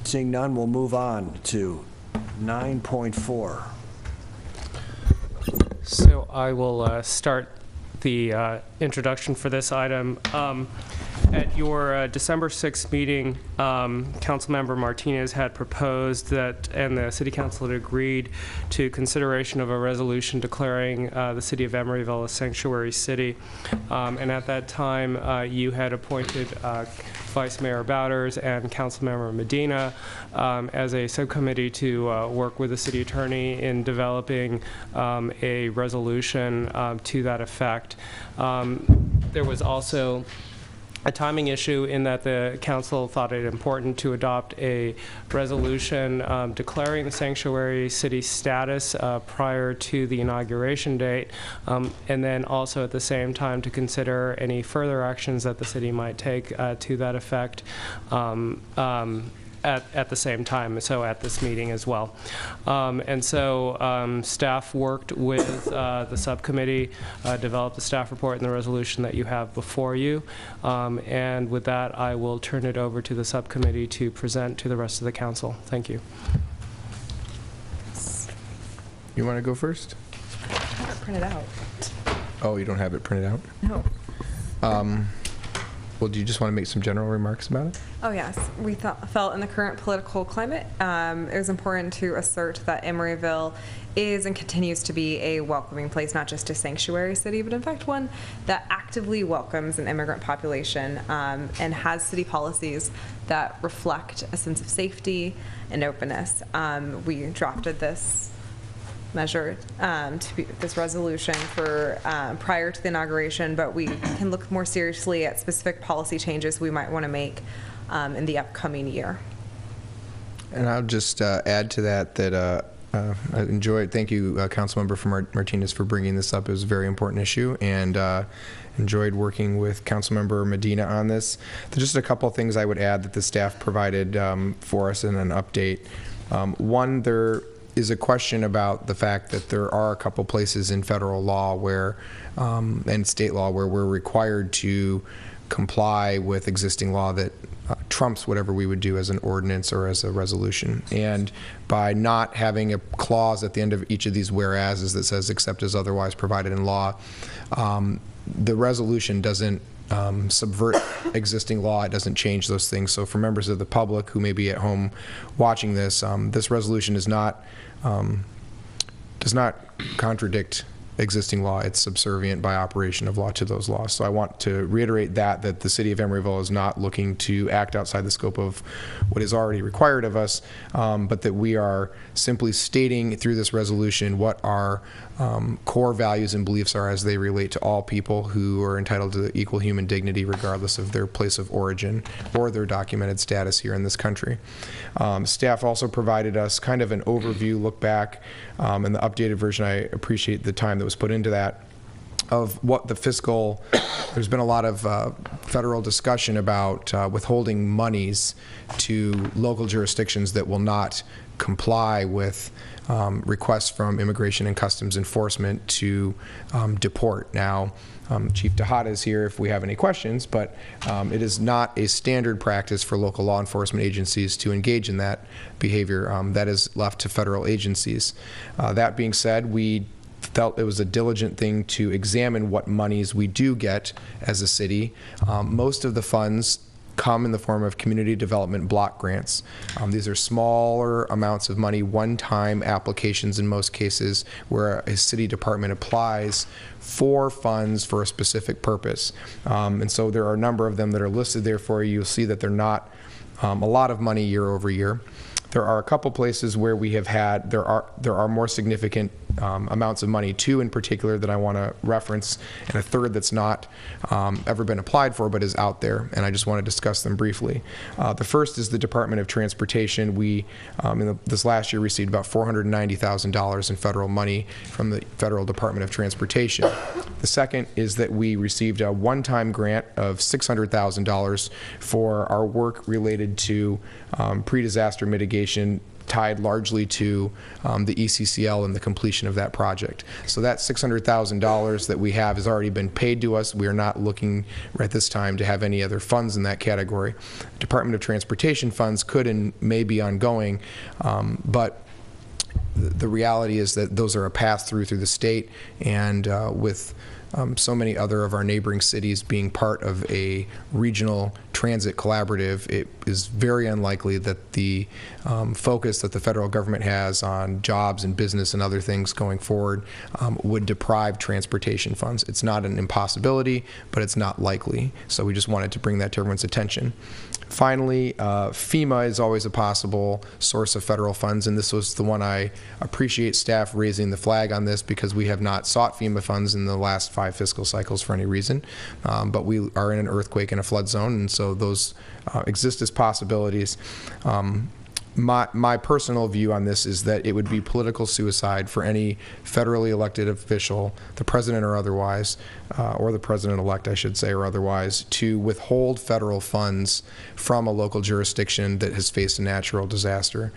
Seeing none, we'll move on to 9.4. So I will start the introduction for this item. At your December 6th meeting, Councilmember Martinez had proposed that, and the City Council had agreed to consideration of a resolution declaring the City of Emeryville a sanctuary city. And at that time, you had appointed Vice Mayor Bowders and Councilmember Medina as a subcommittee to work with the City Attorney in developing a resolution to that effect. There was also a timing issue in that the council thought it important to adopt a resolution declaring the sanctuary city status prior to the inauguration date, and then also at the same time to consider any further actions that the city might take to that effect at the same time, so at this meeting as well. And so staff worked with the subcommittee, developed the staff report and the resolution that you have before you. And with that, I will turn it over to the subcommittee to present to the rest of the council. Thank you. You want to go first? I have it printed out. Oh, you don't have it printed out? No. Well, do you just want to make some general remarks about it? Oh, yes. We felt in the current political climate, it was important to assert that Emeryville is and continues to be a welcoming place, not just a sanctuary city, but in fact one that actively welcomes an immigrant population and has city policies that reflect a sense of safety and openness. We drafted this measure this resolution for prior to the inauguration, but we can look more seriously at specific policy changes we might want to make in the upcoming year. And I'll just add to that I enjoyed, thank you, Councilmember Martinez, for bringing this up. It was a very important issue, and enjoyed working with Councilmember Medina on this. There's just a couple of things I would add that the staff provided for us in an update. One, there is a question about the fact that there are a couple places in federal law where, and state law, where we're required to comply with existing law that trumps whatever we would do as an ordinance or as a resolution. And by not having a clause at the end of each of these whereases that says except as otherwise provided in law, the resolution doesn't subvert existing law. It doesn't change those things. So for members of the public who may be at home watching this, this resolution does not contradict existing law. It's subservient by operation of law to those laws. So I want to reiterate that the City of Emeryville is not looking to act outside the scope of what is already required of us, but that we are simply stating through this resolution what our core values and beliefs are as they relate to all people who are entitled to equal human dignity regardless of their place of origin or their documented status here in this country. Staff also provided us kind of an overview look back in the updated version. I appreciate the time that was put into that, of what the fiscal, there's been a lot of federal discussion about withholding monies to local jurisdictions that will not comply with requests from Immigration and Customs Enforcement to deport. Now, Chief Tejada is here if we have any questions, but it is not a standard practice for local law enforcement agencies to engage in that behavior. That is left to federal agencies. That being said, we felt it was a diligent thing to examine what monies we do get as a city. Most of the funds come in the form of community development block grants. These are smaller amounts of money, one-time applications in most cases, where a city department applies for funds for a specific purpose. And so there are a number of them that are listed there for you. You'll see that they're not a lot of money year over year. There are a couple places where we have had, there are more significant amounts of money, two in particular that I want to reference, and a third that's not ever been applied for but is out there, and I just want to discuss them briefly. The first is the Department of Transportation. We, this last year, received about $490,000 in federal money from the Federal Department of Transportation. The second is that we received a one-time grant of $600,000 for our work related to pre-disaster mitigation tied largely to the ECCL and the completion of that project. So that $600,000 that we have has already been paid to us. We are not looking at this time to have any other funds in that category. Department of Transportation funds could and may be ongoing, but the reality is that those are a pass-through through the state, and with so many other of our neighboring cities being part of a regional transit collaborative, it is very unlikely that the focus that the federal government has on jobs and business and other things going forward would deprive transportation funds. It's not an impossibility, but it's not likely. So we just wanted to bring that to everyone's attention. Finally, FEMA is always a possible source of federal funds, and this was the one I appreciate staff raising the flag on this, because we have not sought FEMA funds in the last 5 fiscal cycles for any reason, but we are in an earthquake and a flood zone, and so those exist as possibilities. My personal view on this is that it would be political suicide for any federally elected official, the president or otherwise, or the president-elect, I should say, or otherwise, to withhold federal funds from a local jurisdiction that has faced a natural disaster.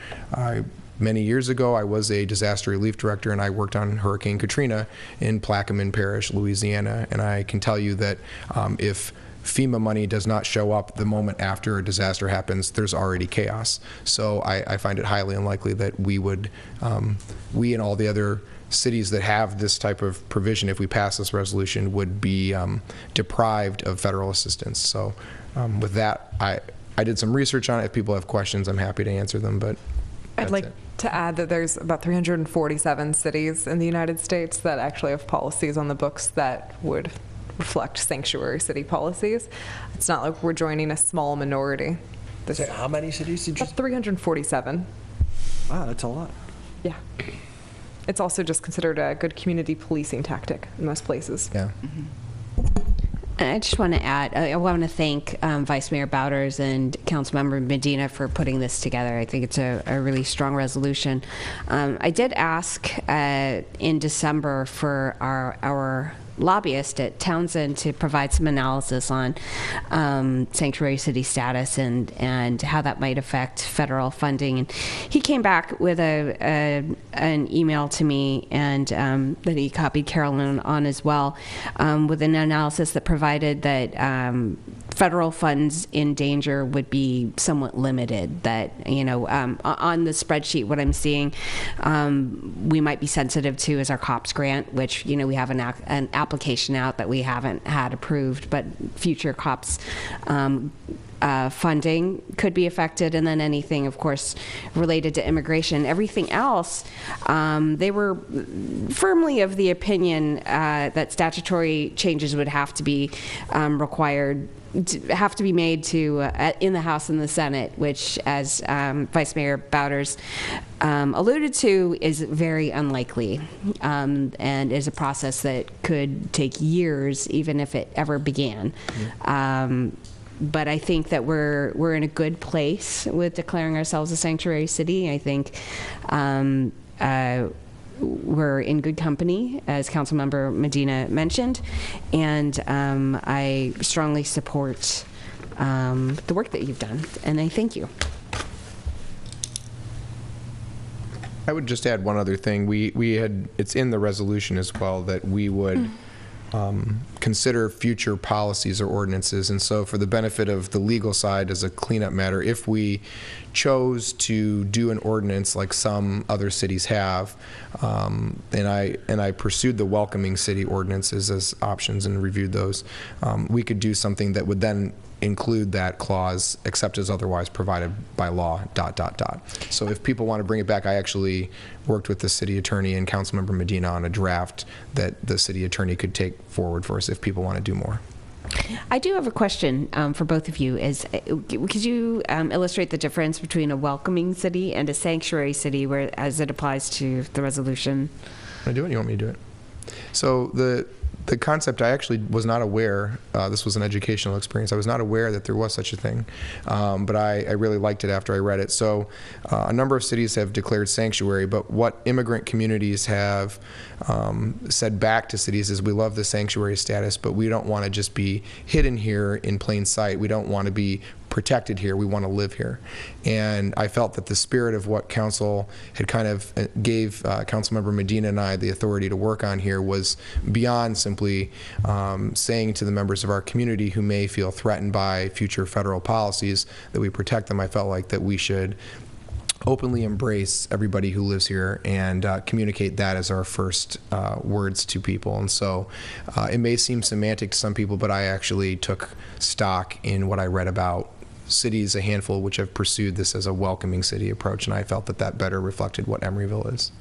Many years ago, I was a disaster relief director, and I worked on Hurricane Katrina in Plaquemine Parish, Louisiana, and I can tell you that if FEMA money does not show up the moment after a disaster happens, there's already chaos. So I find it highly unlikely that we would, we and all the other cities that have this type of provision, if we pass this resolution, would be deprived of federal assistance. So with that, I did some research on it. If people have questions, I'm happy to answer them, but I'd like to add that there's about 347 cities in the United States that actually have policies on the books that would reflect sanctuary city policies. It's not like we're joining a small minority. So how many cities did you About 347. Wow, that's a lot. Yeah. It's also just considered a good community policing tactic in most places. yeah. I just want to add, I want to thank Vice Mayor Bowders and Councilmember Medina for putting this together. I think it's a really strong resolution. I did ask in December for our lobbyist at Townsend to provide some analysis on sanctuary city status and how that might affect federal funding. And he came back with an email to me, and that he copied Carolyn on as well, with an analysis that provided that federal funds in danger would be somewhat limited. That, you know, on the spreadsheet, what I'm seeing we might be sensitive to is our COPS grant, which, you know, we have an application out that we haven't had approved, but future COPS funding could be affected, and then anything, of course, related to immigration. Everything else, they were firmly of the opinion that statutory changes would have to be have to be made to in the House and the Senate, which, as Vice Mayor Bowders alluded to, is very unlikely, and is a process that could take years, even if it ever began. But I think that we're in a good place with declaring ourselves a sanctuary city. I think we're in good company, as Councilmember Medina mentioned, and I strongly support the work that you've done, and I thank you. I would just add one other thing. We had, it's in the resolution as well, that we would consider future policies or ordinances. And so, for the benefit of the legal side, as a cleanup matter, if we chose to do an ordinance like some other cities have, and I pursued the welcoming city ordinances as options and reviewed those, we could do something that would then include that clause, except as otherwise provided by law, ... So if people want to bring it back, I actually worked with the city attorney and Councilmember Medina on a draft that the city attorney could take forward for us if people want to do more. I do have a question for both of you. Could you illustrate the difference between a welcoming city and a sanctuary city, as it applies to the resolution? Want to do it? You want me to do it? So the concept, I actually was not aware, this was an educational experience, I was not aware that there was such a thing, but I really liked it after I read it. So a number of cities have declared sanctuary, but what immigrant communities have said back to cities is, we love the sanctuary status, but we don't want to just be hidden here in plain sight. We don't want to be protected here. We want to live here. And I felt that the spirit of what council had kind of gave Councilmember Medina and I the authority to work on here was beyond simply saying to the members of our community who may feel threatened by future federal policies that we protect them. I felt like that we should openly embrace everybody who lives here and communicate that as our first words to people. And so it may seem semantic to some people, but I actually took stock in what I read about cities, a handful which have pursued this as a welcoming city approach, and I felt that that better reflected what Emeryville is.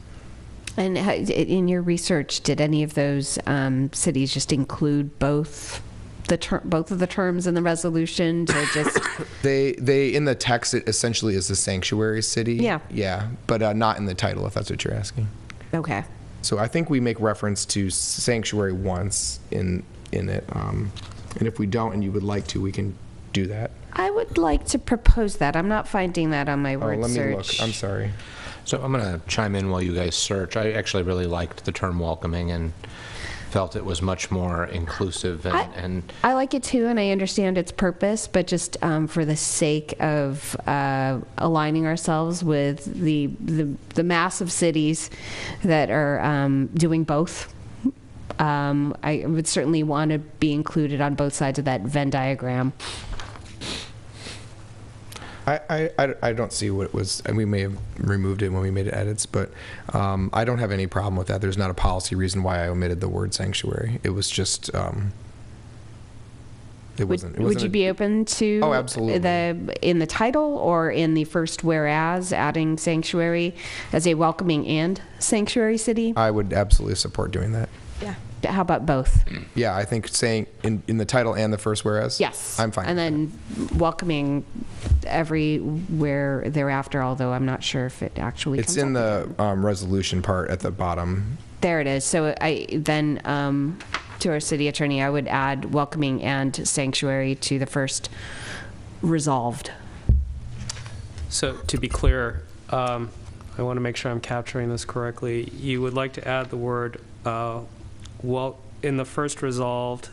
And in your research, did any of those cities just include both of the terms in the resolution to just they in the text it essentially is the sanctuary city, yeah, but not in the title, if that's what you're asking. Okay. So I think we make reference to sanctuary once in it, and if we don't and you would like to, we can do that. I would like to propose that. I'm not finding that on my word let search. me look. I'm sorry. So I'm going to chime in while you guys search. I actually really liked the term welcoming and felt it was much more inclusive. And I like it too, and I understand its purpose, but just for the sake of aligning ourselves with the mass of cities that are doing both, I would certainly want to be included on both sides of that Venn diagram. I don't see what it was, and we may have removed it when we made edits, but I don't have any problem with that. There's not a policy reason why I omitted the word sanctuary. It was just, it wasn't. Would you be open to absolutely. in the title or in the first whereas adding sanctuary as a welcoming and sanctuary city? I would absolutely support doing that. Yeah. How about both? Yeah, I think saying in the title and the first whereas. Yes. I'm fine. And then welcoming everywhere thereafter, although I'm not sure if it actually It's comes in up the resolution part at the bottom. There it is. So I then to our city attorney, I would add welcoming and sanctuary to the first resolved. So to be clear, I want to make sure I'm capturing this correctly. You would like to add the word in the first resolved,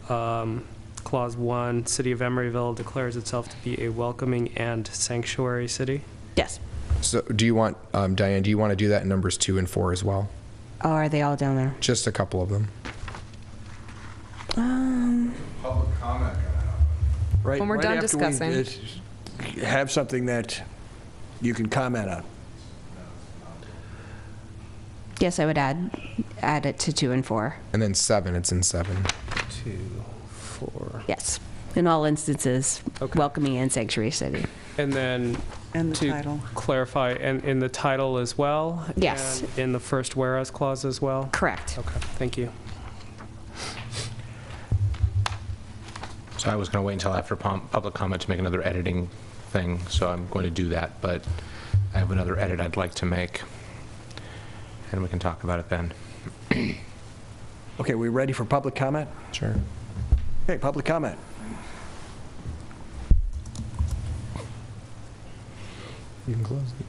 clause 1, City of Emeryville declares itself to be a welcoming and sanctuary city? Yes. So do you want, Diane, do you want to do that in numbers 2 and 4 as well? Oh, are they all down there? Just a couple of them. Public comment. Right, When we're right done after discussing. have something that you can comment on. Yes, I would add it to 2 and 4. And then 7, it's in 7. 2, 4. Yes. In all instances, Okay. welcoming and sanctuary city. And then And the to title. clarify, and in the title as well? Yes. And in the first whereas clause as well? Correct. Okay, thank you. so I was going to wait until after public comment to make another editing thing, so I'm going to do that, but I have another edit I'd like to make, and we can talk about it then. Okay, we ready for public comment? Sure. Okay, public comment. You can close it.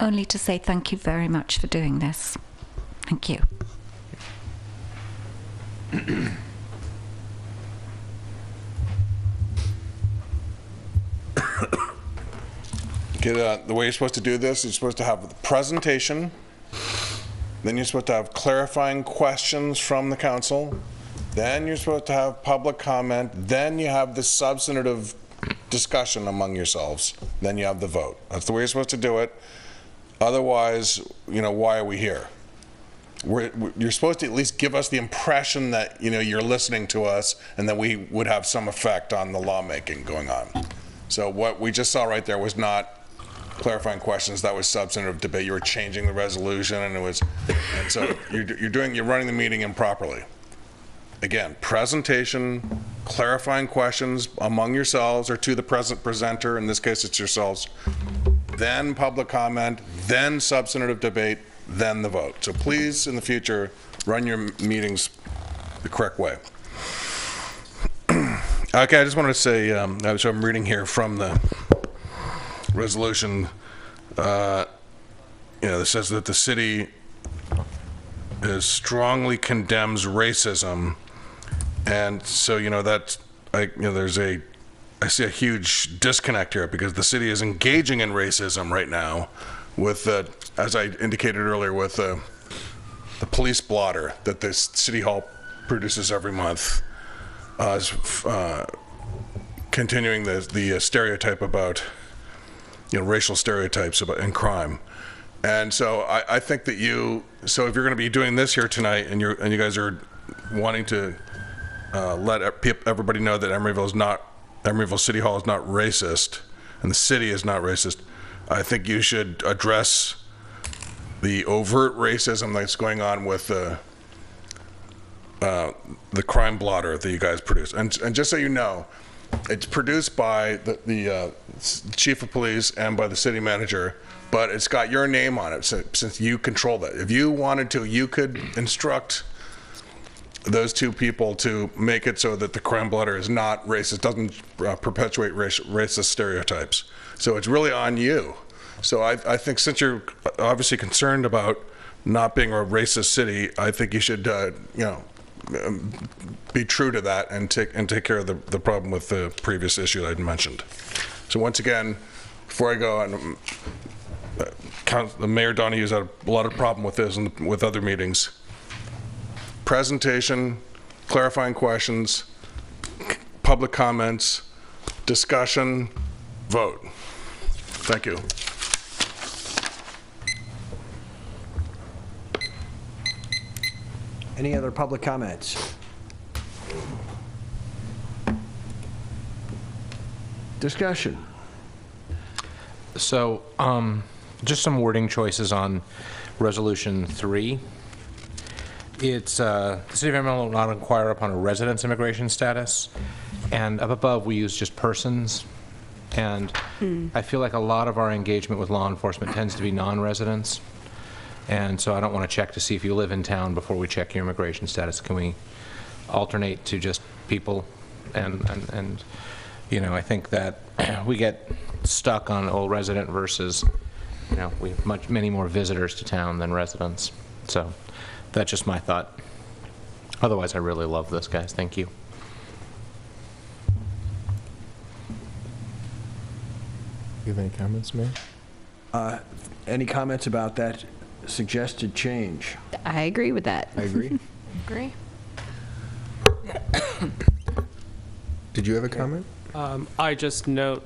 Only to say thank you very much for doing this. Thank you. The way you're supposed to do this is you're supposed to have the presentation, then you're supposed to have clarifying questions from the council, then you're supposed to have public comment, then you have the substantive discussion among yourselves, then you have the vote. That's the way you're supposed to do it. Otherwise, why are we here? You're supposed to at least give us the impression that, you're listening to us and that we would have some effect on the lawmaking going on. So what we just saw right there was not clarifying questions, that was substantive debate. You were changing the resolution, and so you're running the meeting improperly. Again, presentation, clarifying questions among yourselves or to the presenter, in this case it's yourselves, then public comment, then substantive debate, then the vote. So please, in the future, run your meetings the correct way. Okay, I just wanted to say, so I'm reading here from the resolution, that says that the city is strongly condemns racism. And so, that's, I see a huge disconnect here because the city is engaging in racism right now with, as I indicated earlier, with the police blotter that the City Hall produces every month, continuing the stereotype about, racial stereotypes in crime. And so I think that so if you're going to be doing this here tonight and you guys are wanting to let everybody know that Emeryville City Hall is not racist and the city is not racist, I think you should address the overt racism that's going on with the crime blotter that you guys produce. And just so you know, it's produced by the chief of police and by the city manager, but it's got your name on it since you control that. If you wanted to, you could instruct those two people to make it so that the crime blotter is not racist, doesn't perpetuate racist stereotypes. So it's really on you. So I think since you're obviously concerned about not being a racist city, I think you should, be true to that and take care of the problem with the previous issue that I'd mentioned. So once again, before I go, and the Mayor Donohue's had a lot of problem with this and with other meetings. Presentation, clarifying questions, public comments, discussion, vote. Thank you. Any other public comments? Discussion. So, just some wording choices on Resolution 3. It's, the City of Emeryville will not inquire upon a resident's immigration status, and up above we use just persons, and I feel like a lot of our engagement with law enforcement tends to be non-residents, and so I don't want to check to see if you live in town before we check your immigration status. Can we alternate to just people? And I think that we get stuck on old resident versus, we have many more visitors to town than residents. So that's just my thought. Otherwise, I really love this, guys. Thank you. You have any comments, Mayor? Any comments about that suggested change? I agree with that. I agree. Agree. Did you have a comment? I just note,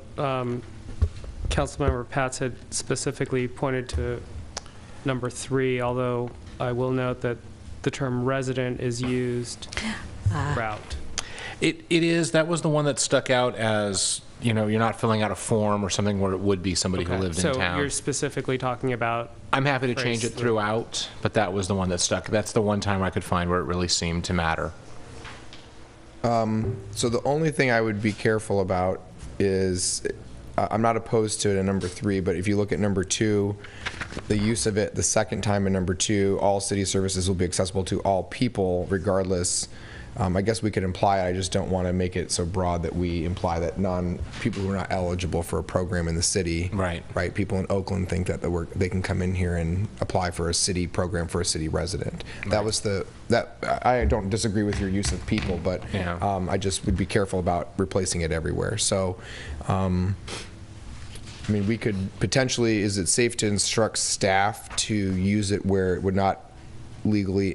Councilmember Pats had specifically pointed to number 3, although I will note that the term resident is used throughout. It is. That was the one that stuck out as, you're not filling out a form or something where it would be somebody who lived in town. So you're specifically talking about... I'm happy to change it throughout, but that was the one that stuck. That's the one time I could find where it really seemed to matter. So the only thing I would be careful about is, I'm not opposed to it in number 3, but if you look at number 2, the use of it the second time in number 2, all city services will be accessible to all people regardless. I guess we could imply it. I just don't want to make it so broad that we imply that people who are not eligible for a program in the city. Right. People in Oakland think that they can come in here and apply for a city program for a city resident. Right. I don't disagree with your use of people, but yeah. I just would be careful about replacing it everywhere. So, we could potentially, is it safe to instruct staff to use it where it would not legally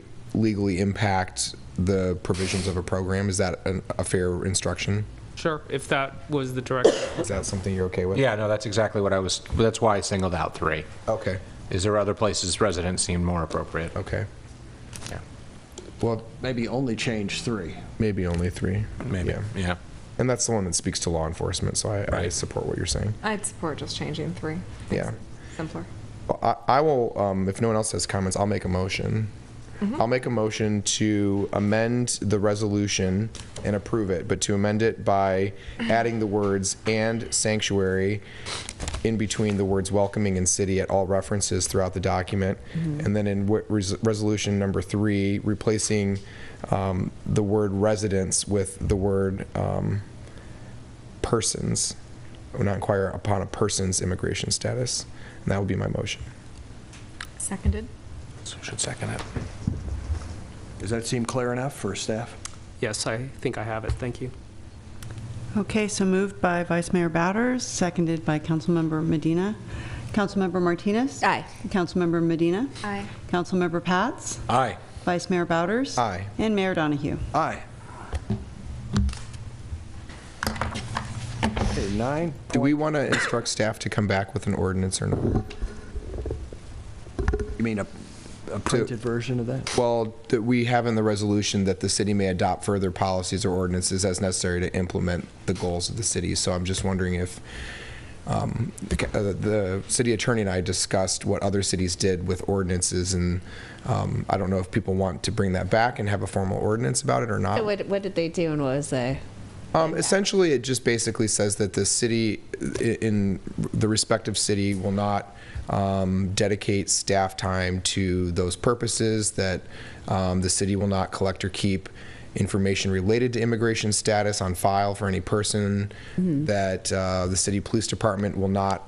impact the provisions of a program? Is that a fair instruction? Sure, if that was the direction. Is that something you're okay with? Yeah, no, that's exactly what that's why I singled out 3. Okay. Is there other places residents seem more appropriate? Okay. Yeah. Well, maybe only change 3. Maybe only 3. Maybe, yeah. And that's the one that speaks to law enforcement, so I support what you're saying. I'd support just changing 3. Yeah. Simpler. Well, I will, if no one else has comments, I'll make a motion. Mm-hmm. I'll make a motion to amend the resolution and approve it, but to amend it by adding the words "and sanctuary" in between the words "welcoming" and "city" at all references throughout the document. Mm-hmm. And then in resolution number 3, replacing the word residents with the word persons. Will not inquire upon a person's immigration status. And that would be my motion. Seconded. So we should second it. Does that seem clear enough for staff? Yes, I think I have it. Thank you. Okay, so moved by Vice Mayor Bowders, seconded by Councilmember Medina. Councilmember Martinez? Aye. Councilmember Medina? Aye. Councilmember Pats? Aye. Vice Mayor Bowders? Aye. And Mayor Donahue. Aye. Okay, 9. Do we want to instruct staff to come back with an ordinance or not? You mean a printed version of that? Well, that we have in the resolution that the city may adopt further policies or ordinances as necessary to implement the goals of the city. So I'm just wondering if the city attorney and I discussed what other cities did with ordinances, and I don't know if people want to bring that back and have a formal ordinance about it or not. So what did they do, and what was the? Essentially, it just basically says that the city, in the respective city, will not dedicate staff time to those purposes, that the city will not collect or keep information related to immigration status on file for any person, that the city police department will not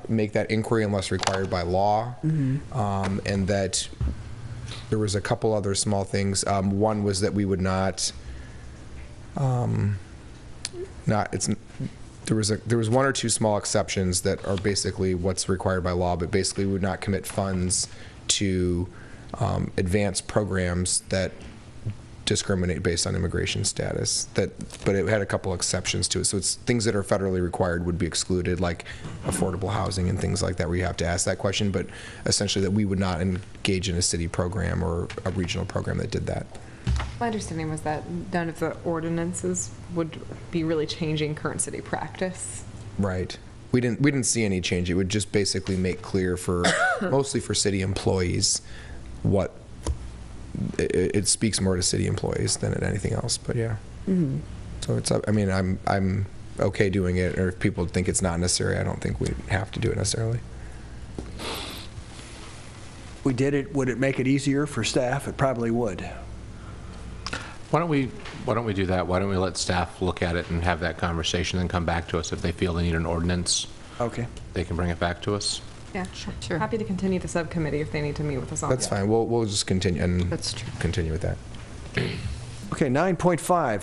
make that inquiry unless required by law, and that there was a couple other small things. One was that we would not there was one or two small exceptions that are basically what's required by law, but basically we would not commit funds to advance programs that discriminate based on immigration status. But it had a couple exceptions to it. So it's things that are federally required would be excluded, like affordable housing and things like that, where you have to ask that question. But essentially that we would not engage in a city program or a regional program that did that. My understanding was that none of the ordinances would be really changing current city practice. Right. We didn't see any change. It would just basically make clear for mostly for city employees what it speaks more to city employees than at anything else. But yeah. So it's I mean I'm okay doing it, or if people think it's not necessary, I don't think we have to do it necessarily. We did it. Would it make it easier for staff? It probably would. Why don't we do that? Why don't we let staff look at it and have that conversation and come back to us? If they feel they need an ordinance, Okay. they can bring it back to us. Yeah, sure. Happy to continue the subcommittee if they need to meet with us on That's fine. We'll just continue and That's true. continue with that. Okay, 9.5,